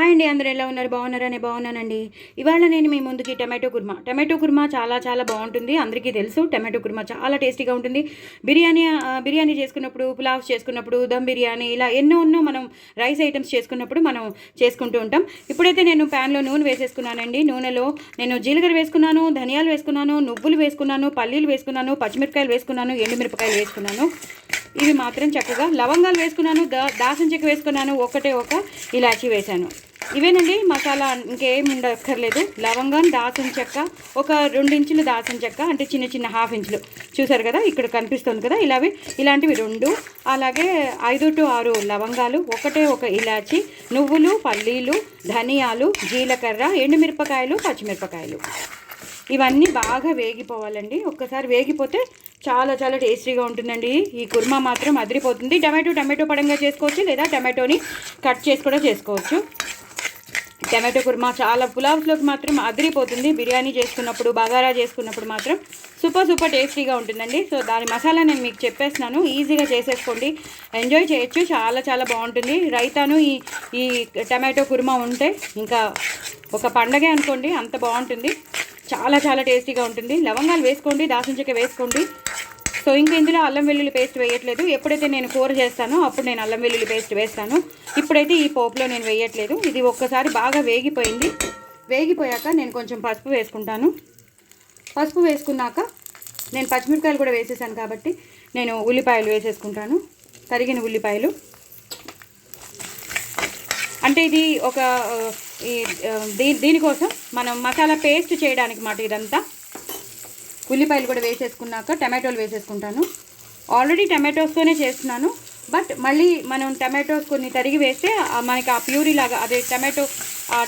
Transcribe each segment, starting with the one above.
Hi అండి, అందరూ ఎలా ఉన్నారు? బాగున్నారని బాగున్నానండి. ఇవాళ నేను మీ ముందుకి టమాటో కుర్మా చాలా బాగుంటుంది. అందరికీ తెలుసు టమాటో కుర్మా చాలా టేస్టీగా ఉంటుంది. బిర్యానీ చేసుకున్నప్పుడు, పులావ్స్ చేసుకున్నప్పుడు, దమ్ బిర్యానీ ఇలా ఎన్నో మనం రైస్ ఐటమ్స్ చేసుకున్నప్పుడు మనం చేసుకుంటూ ఉంటాం. ఇప్పుడైతే నేను ప్యాన్లో నూనె వేసేసుకున్నానండి. నూనెలో నేను జీలకర్ర వేసుకున్నాను, ధనియాలు వేసుకున్నాను, నువ్వులు వేసుకున్నాను, పల్లీలు వేసుకున్నాను, పచ్చిమిరపకాయలు వేసుకున్నాను, ఎండుమిరపకాయలు వేసుకున్నాను. ఇవి మాత్రం చక్కగా లవంగాలు వేసుకున్నాను, దాల్చిన చెక్క వేసుకున్నాను, ఒక ఇలాచీ వేశాను. ఇవేనండి మసాలా, ఇంకేం ఉండక్కర్లేదు. లవంగం, దాల్చిన చెక్క, ఒక 2 ఇంచులు దాల్చిన చెక్క, అంటే చిన్న హాఫ్ ఇంచులు చూసారు కదా, ఇక్కడ కనిపిస్తుంది కదా, ఇలాంటివి 2, అలాగే 5 to 6 లవంగాలు, ఒక ఇలాచి, నువ్వులు, పల్లీలు, ధనియాలు, జీలకర్ర, ఎండుమిరపకాయలు, పచ్చిమిరపకాయలు. ఇవన్నీ బాగా వేగిపోవాలండి. ఒక్కసారి వేగిపోతే చాలా టేస్టీగా ఉంటుందండి. ఈ కుర్మా మాత్రం అదిరిపోతుంది. టమాటో పడంగా చేసుకోవచ్చు, లేదా టమాటోని కట్ చేసి కూడా చేసుకోవచ్చు. టమాటో కుర్మా చాలా పులావ్స్లోకి మాత్రం అదిరిపోతుంది. బిర్యానీ చేసుకున్నప్పుడు, బగారా చేసుకున్నప్పుడు మాత్రం సూపర్ టేస్టీగా ఉంటుందండి. సో దాని మసాలా నేను మీకు చెప్పేస్తున్నాను, ఈజీగా చేసేసుకోండి, ఎంజాయ్ చేయొచ్చు. చాలా బాగుంటుంది. రైతాను ఈ టమాటో కుర్మా ఉంటే ఇంకా ఒక పండగే అనుకోండి, అంత బాగుంటుంది. చాలా టేస్టీగా ఉంటుంది. లవంగాలు వేసుకోండి, దాల్చిన చెక్క వేసుకోండి. సో ఇంకా ఇందులో అల్లం వెల్లుల్లి పేస్ట్ వేయట్లేదు. ఎప్పుడైతే నేను కూర చేస్తానో అప్పుడు నేను అల్లం వెల్లుల్లి పేస్ట్ వేస్తాను. ఇప్పుడైతే ఈ పోపులో నేను వేయట్లేదు. ఇది ఒక్కసారి బాగా వేగిపోయాక నేను కొంచెం పసుపు వేసుకుంటాను. పసుపు వేసుకున్నాక నేను పచ్చిమిరపకాయలు కూడా వేసేసాను కాబట్టి నేను ఉల్లిపాయలు వేసేసుకుంటాను, తరిగిన ఉల్లిపాయలు. అంటే ఇది ఒక దీనికోసం మనం మసాలా పేస్ట్ చేయడానికి మాట ఇదంతా. ఉల్లిపాయలు కూడా వేసేసుకున్నాక టమాటోలు వేసేసుకుంటాను. ఆల్రెడీ టమాటోస్తోనే చేస్తున్నాను, బట్ మళ్ళీ మనం టమాటోస్ కొన్ని తరిగి వేస్తే మనకి ఆ ప్యూరీ లాగా, అదే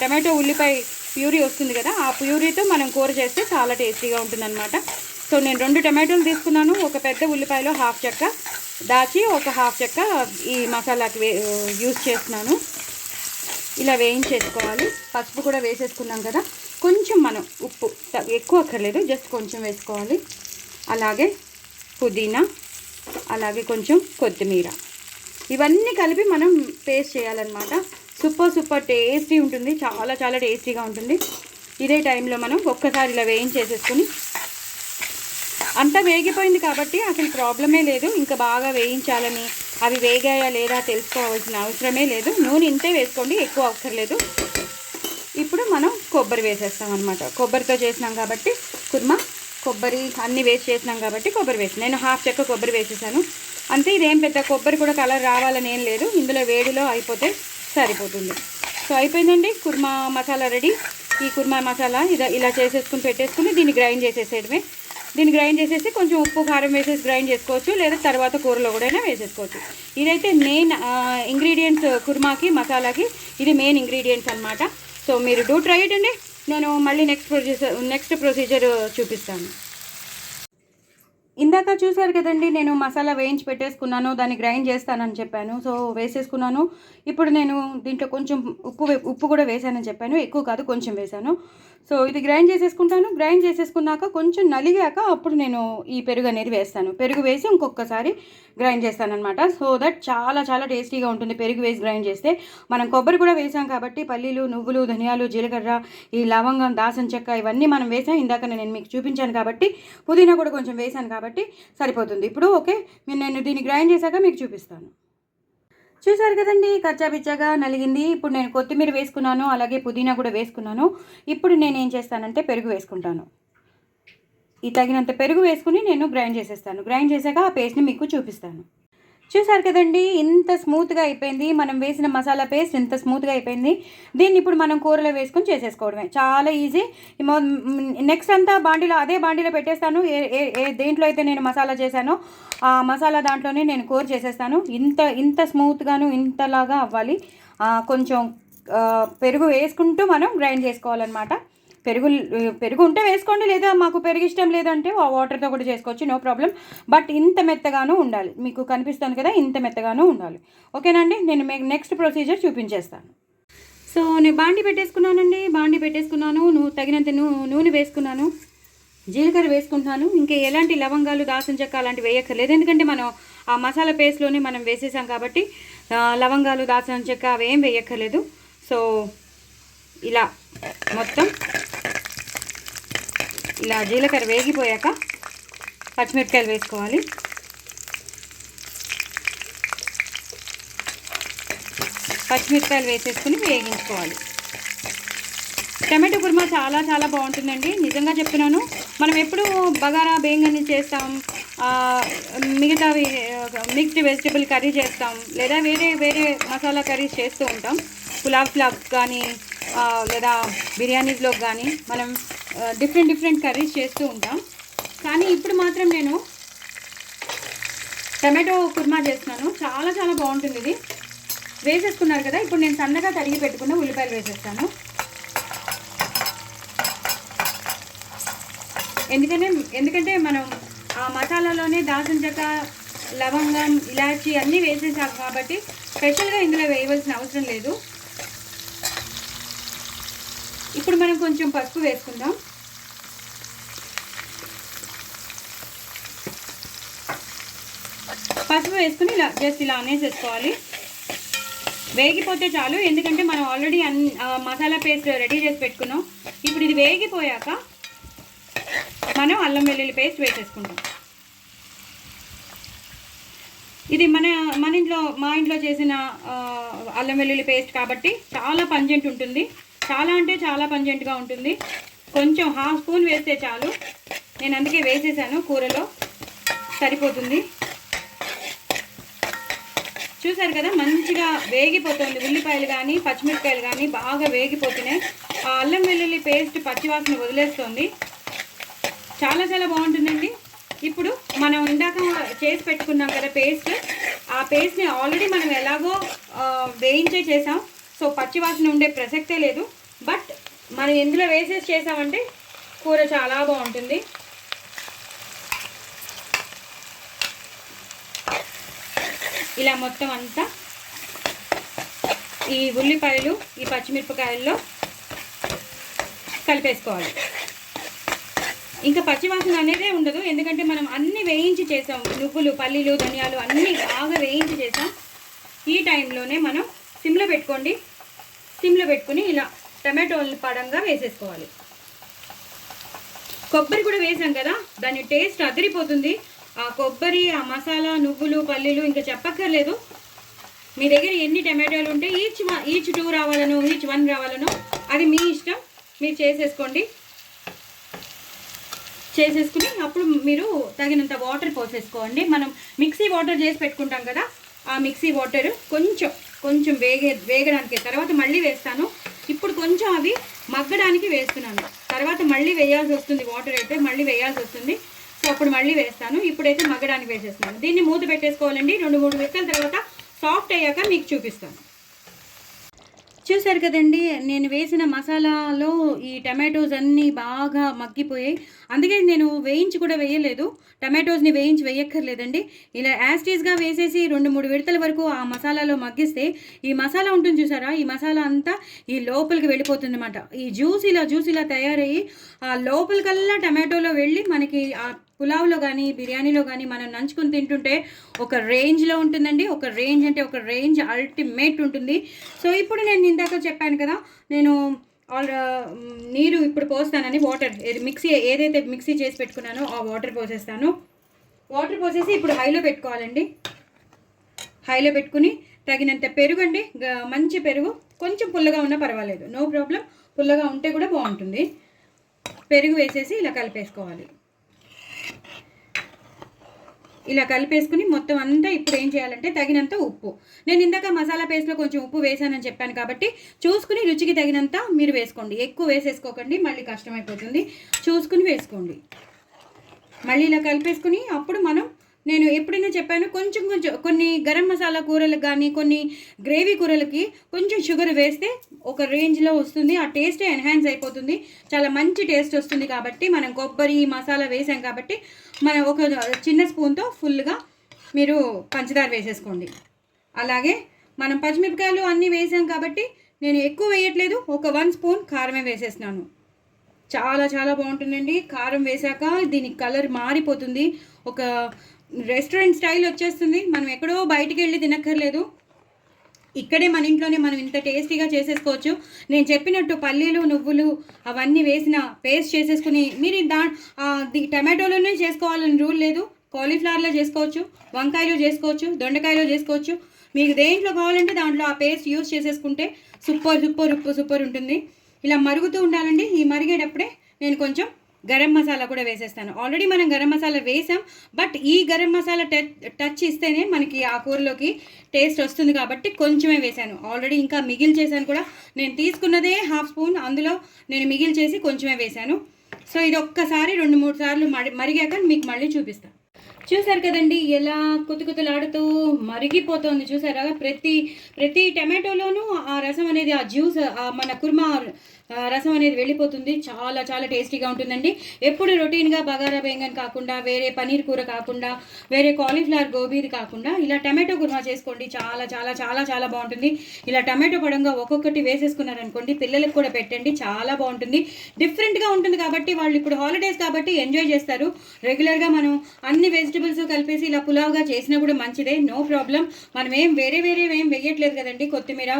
టమాటో ఉల్లిపాయ ప్యూరీ వస్తుంది కదా, ఆ ప్యూరీతో మనం కూర చేస్తే చాలా టేస్టీగా ఉంటుందన్నమాట. సో నేను 2 టమాటోలు తీసుకున్నాను, ఒక పెద్ద ఉల్లిపాయలో హాఫ్ చెక్క దాచి, ఒక హాఫ్ చెక్క ఈ మసాలాకి యూజ్ చేస్తున్నాను. ఇలా వేయించేసుకోవాలి. పసుపు కూడా వేసేసుకున్నాం కదా, కొంచెం మనం ఉప్పు ఎక్కువ అక్కర్లేదు, జస్ట్ కొంచెం వేసుకోవాలి. అలాగే పుదీనా, అలాగే కొంచెం కొత్తిమీర, ఇవన్నీ కలిపి మనం పేస్ట్ చేయాలన్నమాట. సూపర్ టేస్టీ ఉంటుంది. చాలా టేస్టీగా ఉంటుంది. ఇదే టైంలో మనం ఒక్కసారి ఇలా వేయించేసేసుకుని, అంతా వేగిపోయింది కాబట్టి అసలు ప్రాబ్లమే లేదు. ఇంకా బాగా వేయించాలని, అవి వేగాయా లేదా తెలుసుకోవాల్సిన అవసరమే లేదు. నూనె ఇంతే వేసుకోండి, ఎక్కువ అక్కర్లేదు. ఇప్పుడు మనం కొబ్బరి వేసేస్తాం అనమాట. కొబ్బరితో చేసినాం కాబట్టి కుర్మా, కొబ్బరి అన్నీ వేసి చేసినాం కాబట్టి కొబ్బరి వేసి నేను హాఫ్ చెక్క కొబ్బరి వేసేసాను అంతే. ఇదేం పెద్ద కొబ్బరి కూడా కలర్ రావాలని ఏం లేదు, ఇందులో వేడిలో అయిపోతే సరిపోతుంది. సో అయిపోయిందండి, కుర్మా మసాలా రెడీ. ఈ కుర్మా మసాలా ఇలా చేసేసుకుని పెట్టేసుకుని దీన్ని గ్రైండ్ చేసేసేయడమే. దీన్ని గ్రైండ్ చేసేసి కొంచెం ఉప్పు కారం వేసేసి గ్రైండ్ చేసుకోవచ్చు, లేదా తర్వాత కూరలో కూడా వేసేసుకోవచ్చు. ఇదైతే మెయిన్ ఇంగ్రీడియంట్స్ కుర్మాకి, మసాలాకి ఇది మెయిన్ ఇంగ్రీడియంట్స్ అనమాట. సో మీరు ట్రై ఇట్ అండి. నేను మళ్ళీ నెక్స్ట్ ప్రొసీజర్ చూపిస్తాను. ఇందాక చూసారు కదండి, నేను మసాలా వేయించి పెట్టేసుకున్నాను, దాన్ని గ్రైండ్ చేస్తానని చెప్పాను. సో వేసేసుకున్నాను. ఇప్పుడు నేను దీంట్లో కొంచెం ఉప్పు కూడా వేసానని చెప్పాను, ఎక్కువ కాదు, కొంచెం వేసాను. సో ఇది గ్రైండ్ చేసేసుకుంటాను. గ్రైండ్ చేసేసుకున్నాక కొంచెం నలిగాక అప్పుడు నేను ఈ పెరుగు అనేది వేస్తాను. పెరుగు వేసి ఇంకొకసారి గ్రైండ్ చేస్తానన్నమాట. సో దట్ చాలా టేస్టీగా ఉంటుంది. పెరుగు వేసి గ్రైండ్ చేస్తే మనం కొబ్బరి కూడా వేసాం కాబట్టి, పల్లీలు, నువ్వులు, ధనియాలు, జీలకర్ర, ఈ లవంగం, దాల్చిన చెక్క ఇవన్నీ మనం వేసాం. ఇందాక నేను మీకు చూపించాను కాబట్టి, పుదీనా కూడా కొంచెం వేసాను కాబట్టి సరిపోతుంది. ఇప్పుడు ఓకే, నేను దీన్ని గ్రైండ్ చేశాక మీకు చూపిస్తాను. చూసారు కదండి, కచ్చాపిచ్చాగా నలిగింది. ఇప్పుడు నేను కొత్తిమీర వేసుకున్నాను, అలాగే పుదీనా కూడా వేసుకున్నాను. ఇప్పుడు నేను ఏం చేస్తానంటే పెరుగు వేసుకుంటాను. ఈ తగినంత పెరుగు వేసుకుని నేను గ్రైండ్ చేసేస్తాను. గ్రైండ్ చేశాక ఆ పేస్ట్ని మీకు చూపిస్తాను. చూసారు కదండి, ఇంత స్మూత్గా అయిపోయింది. మనం వేసిన మసాలా పేస్ట్ ఇంత స్మూత్గా అయిపోయింది. దీన్ని ఇప్పుడు మనం కూరలో వేసుకొని చేసేసుకోవడమే, చాలా ఈజీ. నెక్స్ట్ అంతా అదే బాండీలో పెట్టేస్తాను. దేంట్లో అయితే నేను మసాలా చేశానో ఆ మసాలా దాంట్లోనే నేను కూర చేసేస్తాను. ఇంత స్మూత్గాను ఇంతలాగా అవ్వాలి. కొంచెం పెరుగు వేసుకుంటూ మనం గ్రైండ్ చేసుకోవాలన్నమాట. పెరుగు ఉంటే వేసుకోండి, లేదా మాకు పెరుగు ఇష్టం లేదంటే వాటర్తో కూడా చేసుకోవచ్చు, నో ప్రాబ్లం. బట్ ఇంత మెత్తగాను ఉండాలి, మీకు కనిపిస్తుంది కదా, ఇంత మెత్తగాను ఉండాలి. ఓకేనండి, నేను నెక్స్ట్ ప్రొసీజర్ చూపించేస్తాను. సో నేను బాండీ పెట్టేసుకున్నాను. తగినంత నూనె వేసుకున్నాను, జీలకర్ర వేసుకుంటాను. ఇంకా ఎలాంటి లవంగాలు, దాల్చిన చెక్క అలాంటివి వేయక్కర్లేదు, ఎందుకంటే మనం ఆ మసాలా పేస్ట్లోనే మనం వేసేసాం కాబట్టి లవంగాలు, దాల్చిన చెక్క అవేం వేయక్కర్లేదు. సో ఇలా మొత్తం ఇలా జీలకర్ర వేగిపోయాక పచ్చిమిరపకాయలు వేసుకోవాలి. పచ్చిమిరపకాయలు వేసేసుకుని వేగించుకోవాలి. టమాటో కుర్మా చాలా చాలా బాగుంటుందండి, నిజంగా చెప్తున్నాను. మనం ఎప్పుడు బగారా బేంగని చేస్తాం, మిగతావి మిక్స్డ్ వెజిటబుల్ కర్రీ చేస్తాం, లేదా వేరే వేరే మసాలా కర్రీస్ చేస్తూ ఉంటాం. పులావ్స్లోకి కానీ లేదా బిర్యానీస్లోకి కానీ మనం డిఫరెంట్ కర్రీస్ చేస్తూ ఉంటాం. కానీ ఇప్పుడు మాత్రం నేను టమాటో కుర్మా చేస్తున్నాను. చాలా చాలా బాగుంటుంది ఇది. వేసేసుకున్నారు కదా, ఇప్పుడు నేను సన్నగా తరిగి పెట్టుకున్న ఉల్లిపాయలు వేసేస్తాను. ఎందుకంటే మనం ఆ మసాలాలోనే దాల్చిన చెక్క, లవంగం, ఇలాచి అన్నీ వేసేసాం కాబట్టి స్పెషల్గా ఇందులో వేయవలసిన అవసరం లేదు. ఇప్పుడు మనం కొంచెం పసుపు వేసుకుందాం. పసుపు వేసుకుని ఇలా జస్ట్ ఇలా అనేసేసుకోవాలి. వేగిపోతే చాలు, ఎందుకంటే మనం ఆల్రెడీ మసాలా పేస్ట్ రెడీ చేసి పెట్టుకున్నాం. ఇప్పుడు ఇది వేగిపోయాక మనం అల్లం వెల్లుల్లి పేస్ట్ వేసేసుకుంటాం. ఇది మా ఇంట్లో చేసిన అల్లం వెల్లుల్లి పేస్ట్ కాబట్టి చాలా పంజెంట్ ఉంటుంది. చాలా అంటే చాలా పంజెంట్గా ఉంటుంది. కొంచెం హాఫ్ స్పూన్ వేస్తే చాలు. నేను అందుకే వేసేసాను, కూరలో సరిపోతుంది. చూసారు కదా, మంచిగా వేగిపోతుంది. ఉల్లిపాయలు కానీ పచ్చిమిరపకాయలు కానీ బాగా వేగిపోతున్నాయి. ఆ అల్లం వెల్లుల్లి పేస్ట్ పచ్చివాసన వదిలేస్తుంది. చాలా చాలా బాగుంటుందండి. ఇప్పుడు మనం ఇందాక చేసి పెట్టుకున్నాం కదా పేస్ట్, ఆ పేస్ట్ని ఆల్రెడీ మనం ఎలాగో వేయించే చేసాం. సో పచ్చివాసన ఉండే ప్రసక్తే లేదు. బట్ మనం ఎందులో వేసేసి చేసామంటే కూర చాలా బాగుంటుంది. ఇలా మొత్తం అంతా ఈ ఉల్లిపాయలు ఈ పచ్చిమిరపకాయల్లో కలిపేసుకోవాలి. ఇంకా పచ్చివాసన అనేదే ఉండదు, ఎందుకంటే మనం అన్నీ వేయించి చేసాం. నువ్వులు, పల్లీలు, ధనియాలు అన్నీ బాగా వేయించి చేసాం. ఈ టైంలోనే మనం సిమ్లో పెట్టుకోండి. సిమ్లో పెట్టుకుని ఇలా టమాటోలు పడంగా వేసేసుకోవాలి. కొబ్బరి కూడా వేసాం కదా, దాని టేస్ట్ అదిరిపోతుంది. ఆ కొబ్బరి, ఆ మసాలా, నువ్వులు, పల్లీలు ఇంకా చెప్పక్కర్లేదు. మీ దగ్గర ఎన్ని టమాటోలు ఉంటే ఈచ్ 2 రావాలనో ఈచ్ 1 రావాలనో అది మీ ఇష్టం, మీరు చేసేసుకోండి. చేసేసుకుని అప్పుడు మీరు తగినంత వాటర్ పోసేసుకోండి. మనం మిక్సీ వాటర్ చేసి పెట్టుకుంటాం కదా, ఆ మిక్సీ వాటర్ కొంచెం వేగడానికి తర్వాత మళ్ళీ వేస్తాను. ఇప్పుడు కొంచెం అవి మగ్గడానికి వేస్తున్నాను. తర్వాత మళ్ళీ వేయాల్సి వస్తుంది, వాటర్ అయితే మళ్ళీ వేయాల్సి వస్తుంది. సో అప్పుడు మళ్ళీ వేస్తాను. ఇప్పుడైతే మగ్గడానికి వేసేస్తున్నాను. దీన్ని మూత పెట్టేసుకోవాలండి. 2-3 విక్కల తర్వాత సాఫ్ట్ అయ్యాక మీకు చూపిస్తాను. చూసారు కదండి, నేను వేసిన మసాలాలో ఈ టమాటోస్ అన్నీ బాగా మగ్గిపోయాయి. అందుకే నేను వేయించి కూడా వేయలేదు, టమాటోస్ని వేయించి వేయక్కర్లేదండి. ఇలా యాస్టీస్గా వేసేసి 2-3 విడతల వరకు ఆ మసాలాలో మగ్గిస్తే ఈ మసాలా ఉంటుంది చూసారా, ఈ మసాలా అంతా ఈ లోపలికి వెళ్ళిపోతుంది అన్నమాట. ఈ జ్యూస్ ఇలా తయారయ్యి ఆ లోపలికల్లా టమాటోలో వెళ్ళి మనకి ఆ పులావ్లో కానీ బిర్యానీలో కానీ మనం నంచుకుని తింటుంటే ఒక రేంజ్లో ఉంటుందండి. ఒక రేంజ్ అల్టిమేట్ ఉంటుంది. సో ఇప్పుడు నేను ఇందాక చెప్పాను కదా, నేను నీరు ఇప్పుడు పోస్తానని వాటర్ ఏదైతే మిక్సీ చేసి పెట్టుకున్నానో ఆ వాటర్ పోసేస్తాను. వాటర్ పోసేసి ఇప్పుడు హైలో పెట్టుకోవాలండి. హైలో పెట్టుకుని తగినంత పెరుగు అండి, మంచి పెరుగు, కొంచెం పుల్లగా ఉన్నా పర్వాలేదు, నో ప్రాబ్లం. పుల్లగా ఉంటే కూడా బాగుంటుంది. పెరుగు వేసేసి ఇలా కలిపేసుకోవాలి. ఇలా కలిపేసుకుని మొత్తం అంతా ఇప్పుడు ఏం చేయాలంటే తగినంత ఉప్పు, నేను ఇందాక మసాలా పేస్ట్లో కొంచెం ఉప్పు వేసానని చెప్పాను కాబట్టి చూసుకుని రుచికి తగినంత మీరు వేసుకోండి. ఎక్కువ వేసేసుకోకండి, మళ్ళీ కష్టమైపోతుంది. చూసుకుని వేసుకోండి. మళ్ళీ ఇలా కలిపేసుకుని అప్పుడు నేను ఎప్పుడైనా చెప్పాను, కొంచెం కొన్ని గరం మసాలా కూరలకు కానీ కొన్ని గ్రేవీ కూరలకి కొంచెం షుగర్ వేస్తే ఒక రేంజ్లో వస్తుంది, ఆ టేస్టే ఎన్హాన్స్ అయిపోతుంది, చాలా మంచి టేస్ట్ వస్తుంది. కాబట్టి మనం కొబ్బరి మసాలా వేసాం కాబట్టి మనం ఒక చిన్న స్పూన్తో ఫుల్గా మీరు పంచదార వేసేసుకోండి. అలాగే మనం పచ్చిమిరపకాయలు అన్నీ వేసాం కాబట్టి నేను ఎక్కువ వేయట్లేదు, ఒక 1 స్పూన్ కారమే వేసేస్తున్నాను. చాలా చాలా బాగుంటుందండి. కారం వేసాక దీని కలర్ మారిపోతుంది, ఒక రెస్టారెంట్ స్టైల్ వచ్చేస్తుంది. మనం ఎక్కడో బయటికి వెళ్ళి తినక్కర్లేదు. ఇక్కడే మన ఇంట్లోనే మనం ఇంత టేస్టీగా చేసేసుకోవచ్చు. నేను చెప్పినట్టు పల్లీలు, నువ్వులు అవన్నీ వేసిన పేస్ట్ చేసేసుకుని మీరు టమాటోలోనే చేసుకోవాలని రూల్ లేదు. కాలీఫ్లవర్లో చేసుకోవచ్చు, వంకాయలో చేసుకోవచ్చు, దొండకాయలో చేసుకోవచ్చు. మీకు దేంట్లో కావాలంటే దాంట్లో ఆ పేస్ట్ యూస్ చేసేసుకుంటే సూపర్ సూపర్ ఉప్పు సూపర్ ఉంటుంది. ఇలా మరుగుతూ ఉండాలండి. ఈ మరిగేటప్పుడే నేను కొంచెం గరం మసాలా కూడా వేసేస్తాను. ఆల్రెడీ మనం గరం మసాలా వేసాం, బట్ ఈ గరం మసాలా టచ్ ఇస్తేనే మనకి ఆ కూరలోకి టేస్ట్ వస్తుంది కాబట్టి కొంచెమే వేసాను. ఆల్రెడీ ఇంకా మిగిల్ చేశాను కూడా. నేను తీసుకున్నదే హాఫ్ స్పూన్, అందులో నేను మిగిల్ చేసి కొంచెమే వేశాను. సో ఇది ఒక్కసారి 2-3 సార్లు మరిగాక మీకు మళ్ళీ చూపిస్తాను. చూసారు కదండి ఎలా కుతుకుతులాడుతూ మరిగిపోతుంది. చూసారా, ప్రతి టమాటోలోనూ ఆ రసం అనేది, ఆ జ్యూస్, మన కుర్మా రసం అనేది వెళ్ళిపోతుంది. చాలా చాలా టేస్టీగా ఉంటుందండి. ఎప్పుడు రొటీన్గా బగారా బెంగన్ కాకుండా, వేరే పనీర్ కూర కాకుండా, వేరే కాలీఫ్లవర్ గోబీది కాకుండా ఇలా టమాటో కుర్మా చేసుకోండి. చాలా చాలా చాలా చాలా బాగుంటుంది. ఇలా టమాటో పడంగా ఒక్కొక్కటి వేసేసుకున్నారనుకోండి, పిల్లలకు కూడా పెట్టండి. చాలా బాగుంటుంది. డిఫరెంట్గా ఉంటుంది కాబట్టి వాళ్ళు ఇప్పుడు హాలిడేస్ కాబట్టి ఎంజాయ్ చేస్తారు. రెగ్యులర్గా మనం అన్ని వెజిటబుల్స్ కలిపేసి ఇలా పులావ్గా చేసినా కూడా మంచిదే, నో ప్రాబ్లం. మనం ఏం వేరే ఏం వేయట్లేదు కదండి. కొత్తిమీర,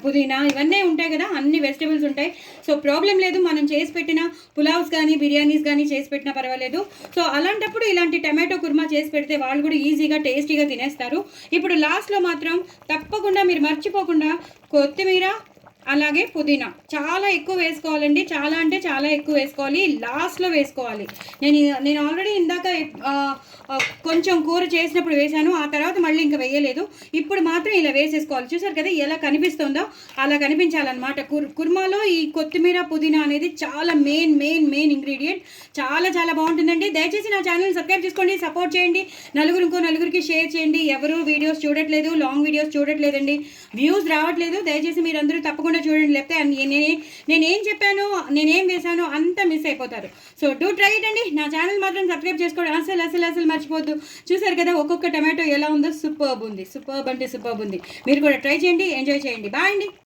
పుదీనా ఇవన్నీ ఉంటాయి కదా, అన్ని వెజిటబుల్స్ ఉంటాయి. సో ప్రాబ్లం లేదు. మనం చేసి పెట్టిన పులావ్స్ కానీ బిర్యానీస్ కానీ చేసి పెట్టినా పర్వాలేదు. సో అలాంటప్పుడు ఇలాంటి టమాటో కుర్మా చేసి పెడితే వాళ్ళు కూడా ఈజీగా టేస్టీగా తినేస్తారు. ఇప్పుడు లాస్ట్లో మాత్రం తప్పకుండా మీరు మర్చిపోకుండా కొత్తిమీర అలాగే పుదీనా చాలా ఎక్కువ వేసుకోవాలండి. చాలా అంటే చాలా ఎక్కువ వేసుకోవాలి. లాస్ట్లో వేసుకోవాలి. నేను ఆల్రెడీ ఇందాక కొంచెం కూర చేసినప్పుడు వేసాను, ఆ తర్వాత మళ్ళీ ఇంకా వేయలేదు. ఇప్పుడు మాత్రం ఇలా వేసేసుకోవాలి. చూసారు కదా ఎలా కనిపిస్తుందో, అలా కనిపించాలన్నమాట. కుర్మాలో ఈ కొత్తిమీర పుదీనా అనేది చాలా మెయిన్ ఇంగ్రీడియంట్. చాలా చాలా బాగుంటుందండి. దయచేసి నా ఛానల్ సబ్స్క్రైబ్ చేసుకోండి, సపోర్ట్ చేయండి. నలుగురికి షేర్ చేయండి. ఎవరు వీడియోస్ చూడట్లేదు, లాంగ్ వీడియోస్ చూడట్లేదండి, వ్యూస్ రావట్లేదు. దయచేసి మీరందరూ తప్పకుండా చూడండి. లేకపోతే నేనేం చెప్పాను, నేనేం వేసానో అంతా మిస్ అయిపోతారు. సో డూ ట్రై ఇట్ అండి. నా ఛానల్ మాత్రం సబ్స్క్రైబ్ చేసుకోండి. అసలు మర్చిపోద్దు. చూసారు కదా ఒక్కొక్క టమాటో ఎలా ఉందో, సూపర్బ్ ఉంది. సూపర్బ్ అంటే సూపర్బ్ ఉంది. మీరు కూడా ట్రై చేయండి, ఎంజాయ్ చేయండి. బాయ్ అండి.